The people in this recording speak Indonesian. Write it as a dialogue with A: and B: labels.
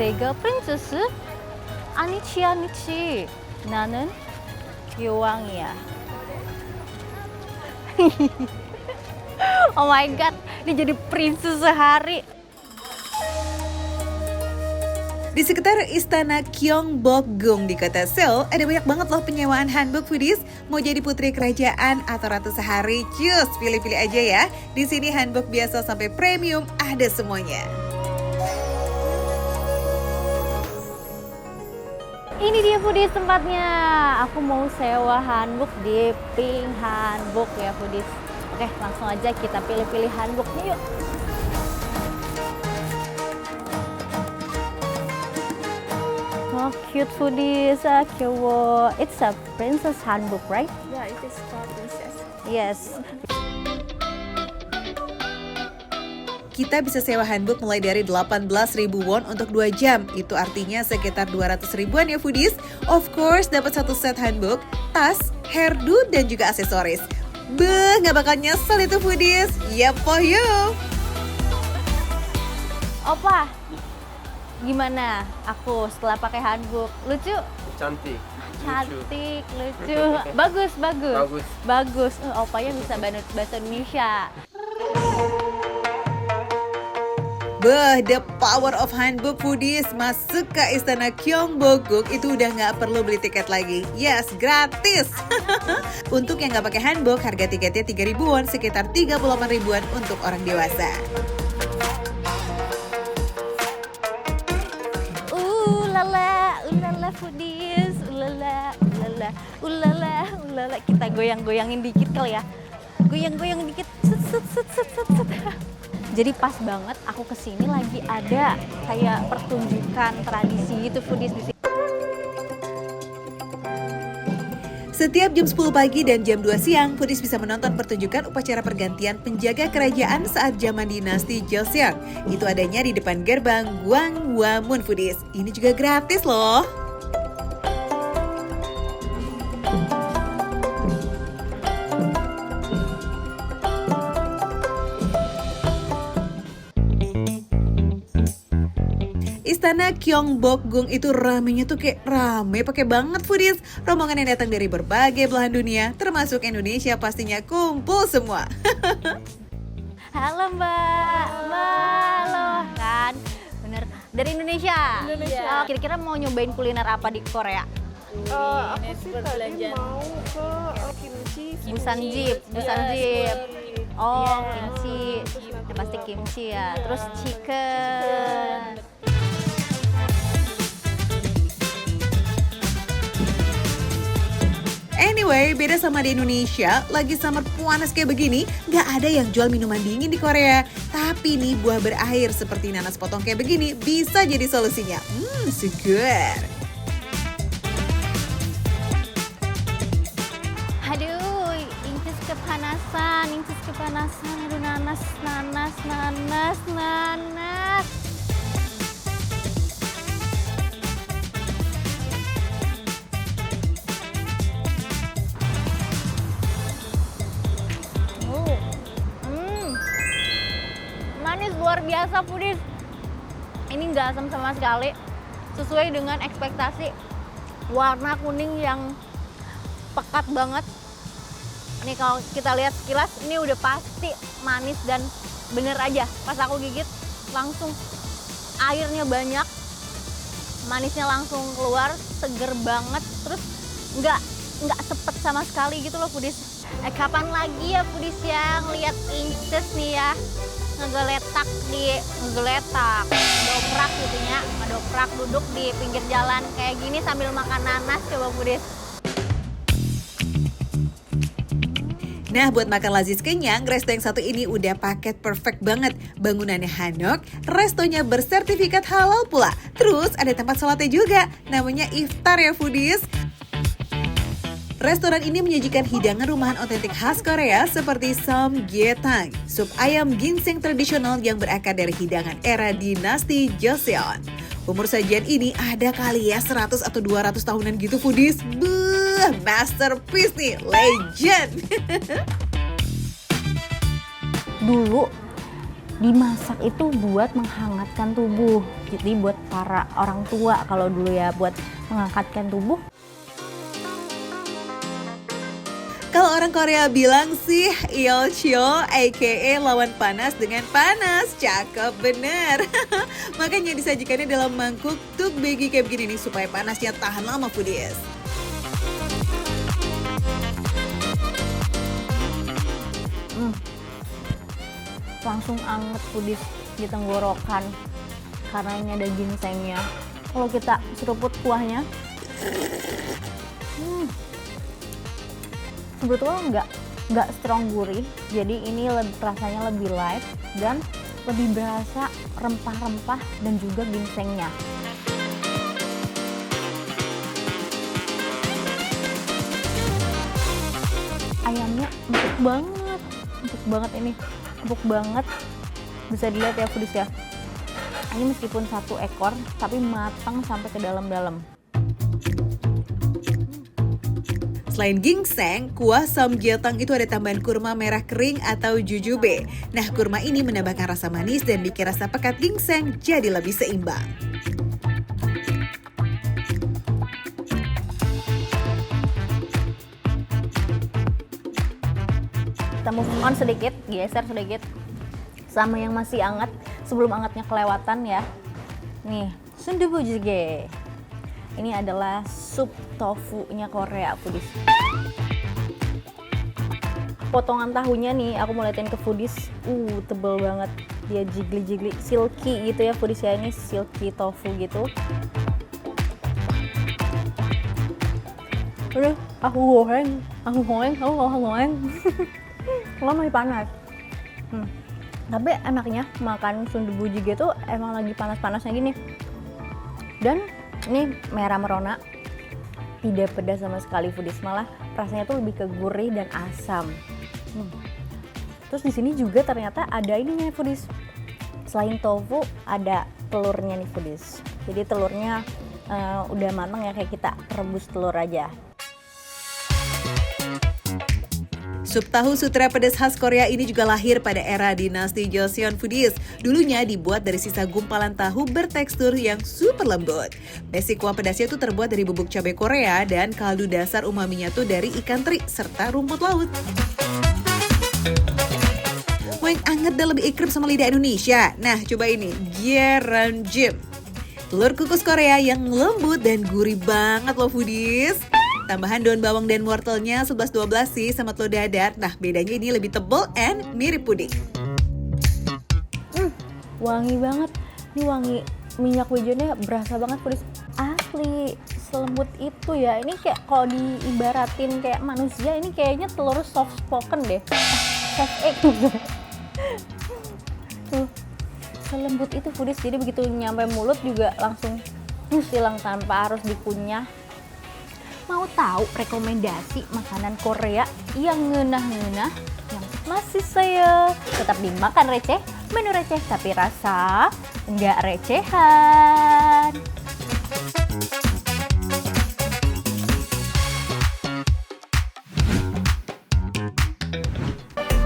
A: 내가 프린세스? 아니지 아니지. 나는 여왕이야. Oh my god, ini jadi princess sehari.
B: Di sekitar istana Gyeongbokgung di kota Seoul, ada banyak banget loh penyewaan hanbok foodies. Mau jadi putri kerajaan atau ratu sehari, cus pilih-pilih aja ya. Di sini hanbok biasa sampai premium, ada semuanya.
A: Ini dia foodies tempatnya. Aku mau sewa hanbok di Pink Hanbok ya foodies. Oke, langsung aja kita pilih-pilih hanboknya yuk. Oh, cute foodies, cute. It's a princess hanbok, right?
C: Yeah, it is for princess.
A: Yes.
B: Kita bisa sewa hanbok mulai dari 18.000 won untuk 2 jam. Itu artinya sekitar 200 ribuan ya foodies. Of course, dapat satu set hanbok, tas, hairdo, dan juga aksesoris. Beuh, nggak bakal nyesel itu foodies. Yap for you.
A: Opa, gimana aku setelah pakai hanbok? Lucu?
D: Cantik.
A: Cantik, lucu. Bagus, bagus.
D: Bagus.
A: Bagus. Opanya bisa bahasa Indonesia.
B: Beuh, the power of hanbok foodies. Masuk ke istana Gyeongbokgung itu udah nggak perlu beli tiket lagi. Yes, gratis. Untuk yang nggak pakai hanbok, harga tiketnya 3.000 won, sekitar 38 ribuan untuk orang dewasa.
A: Ulala foodies, ulala. Kita goyang-goyangin dikit kali ya. Goyang-goyang dikit. Set. Jadi pas banget aku kesini lagi ada kayak pertunjukan tradisi gitu foodies di sini.
B: Setiap jam 10 pagi dan jam 2 siang, foodies bisa menonton pertunjukan upacara pergantian penjaga kerajaan saat zaman dinasti Joseon. Itu adanya di depan gerbang Gwanghwamun foodies. Ini juga gratis loh. Istana Gyeongbokgung itu ramenya tuh kayak rame pakai banget foodies. Rombongan yang datang dari berbagai belahan dunia, termasuk Indonesia pastinya kumpul semua.
A: Halo Mbak, halo kan, bener dari Indonesia. Oh, kira-kira mau nyobain kuliner apa di Korea?
C: Aku sih tadi mau ke kimchi.
A: Busan Jeep. Oh, kimchi. Ya, pasti kimchi ya. Terus chicken.
B: Anyway, beda sama di Indonesia, lagi summer panas kayak begini, nggak ada yang jual minuman dingin di Korea. Tapi nih buah berair seperti nanas potong kayak begini bisa jadi solusinya. Segar.
A: Aduh, incis kepanasan. Aduh, nanas. Manis luar biasa foodies. Ini nggak asam sama sekali. Sesuai dengan ekspektasi. Warna kuning yang pekat banget. Ini kalau kita lihat sekilas, ini udah pasti manis dan bener aja. Pas aku gigit, langsung airnya banyak, manisnya langsung keluar, seger banget, terus nggak sepet sama sekali gitu loh foodies. Kapan lagi ya foodies yang lihat inces nih ya, ngegeletak, ngedoprak gitu ya, ngedoprak duduk di pinggir jalan kayak gini sambil makan nanas, coba foodies.
B: Nah, buat makan lazis kenyang, resto yang satu ini udah paket perfect banget. Bangunannya hanok, restonya bersertifikat halal pula. Terus ada tempat sholatnya juga, namanya Iftar ya foodies. Restoran ini menyajikan hidangan rumahan otentik khas Korea seperti samgyetang, sup ayam ginseng tradisional yang berakar dari hidangan era dinasti Joseon. Umur sajian ini ada kali ya 100 atau 200 tahunan gitu foodies. Buh, masterpiece nih, legend.
A: Dulu dimasak itu buat menghangatkan tubuh. Jadi buat para orang tua kalau dulu ya, buat menghangatkan tubuh.
B: Kalau orang Korea bilang sih, Yeolcho aka lawan panas dengan panas. Cakep bener. Makanya disajikannya dalam mangkuk tteokbegi kayak begini nih supaya panasnya tahan lama foodies.
A: Langsung anget foodies di tenggorokan karena ini ada ginsengnya. Kalau kita seruput kuahnya, sebetulnya nggak strong gurih, jadi ini rasanya lebih light dan lebih berasa rempah-rempah dan juga ginsengnya. Ayamnya empuk banget ini. Empuk banget, bisa dilihat ya foodies ya. Ini meskipun satu ekor tapi matang sampai ke dalam-dalam.
B: Selain ginseng, kuah samgyetang itu ada tambahan kurma merah kering atau jujube. Nah, kurma ini menambahkan rasa manis dan bikin rasa pekat ginseng jadi lebih seimbang.
A: Kita move on sedikit, geser sedikit sama yang masih hangat sebelum hangatnya kelewatan ya. Nih, sundubu jjigae. Ini adalah sup tofu-nya Korea foodies. Potongan tahunya nih aku mau liatin ke foodies. Tebel banget. Dia jiggly silky gitu ya foodies ya, ini silky tofu gitu. Aduh, aku goreng. Kalau masih panas. Tapi enaknya makan sundubu jjigae tuh emang lagi panas-panasnya gini. Dan ini merah merona, tidak pedas sama sekali foodies, malah rasanya tuh lebih ke gurih dan asam. Terus di sini juga ternyata ada ininya foodies. Selain tofu ada telurnya nih foodies. Jadi telurnya udah matang ya, kayak kita rebus telur aja.
B: Sup tahu sutra pedas khas Korea ini juga lahir pada era dinasti Joseon foodies. Dulunya dibuat dari sisa gumpalan tahu bertekstur yang super lembut. Basic kuah pedasnya itu terbuat dari bubuk cabai Korea dan kaldu dasar umaminya tuh dari ikan teri serta rumput laut. Mau yang anget dan lebih ikrip sama lidah Indonesia? Nah, coba ini, Gyeranjim. Telur kukus Korea yang lembut dan gurih banget loh foodies. Tambahan daun bawang dan wortelnya 11-12 sih sama telur dadar. Nah, bedanya ini lebih tebal and mirip puding.
A: Wangi banget. Ini wangi minyak wijennya berasa banget foodies. Asli, selembut itu ya. Ini kayak kalau diibaratin kayak manusia, ini kayaknya telur soft spoken deh. Soft egg. Tuh, selembut itu foodies. Jadi begitu nyampe mulut juga langsung hilang tanpa harus dikunyah. Mau tahu rekomendasi makanan Korea yang ngenah-ngenah yang masih saya tetap dimakan receh, menu receh tapi rasa nggak recehan.